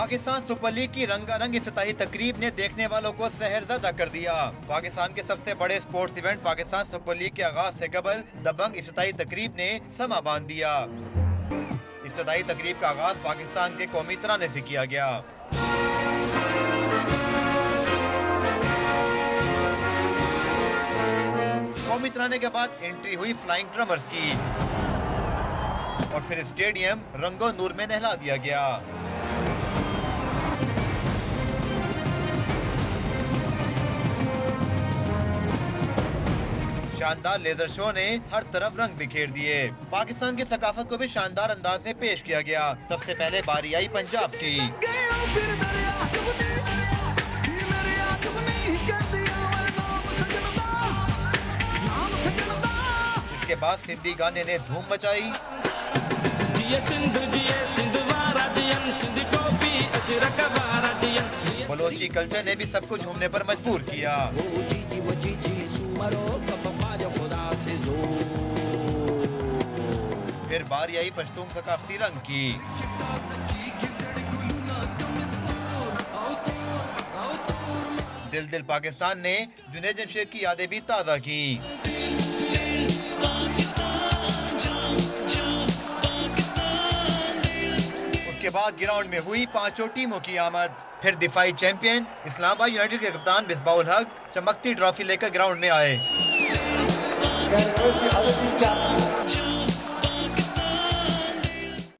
Pakistan super league की रंगारंग इफ्तिताही तकरीब ने देखने वालों को सहरज़दा कर दिया। पाकिस्तान के सबसे बड़े sports event Pakistan super league के आगाज से कबल दबंग इफ्तिताही तकरीब ने समा बांध दिया। इफ्तिताही तकरीब का आगाज पाकिस्तान के कौमी तराने से किया गया। कौमी तराने के बाद एंट्री हुई फ्लाइंग ड्रमर्स की और फिर स्टेडियम रंगो नूर में नहला दिया गया। शानदार लेजर शो ने हर तरफ रंग बिखेर दिए। पाकिस्तान की सकाफत को भी शानदार अंदाज में पेश किया गया। सबसे पहले बारी आई पंजाब की। इसके बाद सिंधी गाने ने धूम मचाई। बलोची कल्चर ने भी सबको झूमने पर मजबूर किया। फिर बारी आई पश्तून सकाफती रंग की। दिल दिल पाकिस्तान ने जुनैद जमशेद की यादें भी ताज़ा की। उसके बाद ग्राउंड में हुई पांचों टीमों की आमद। फिर दिफाई चैंपियन इस्लामाबाद यूनाइटेड के कप्तान मिसबाउल हक चमकती ट्रॉफी लेकर ग्राउंड में आए।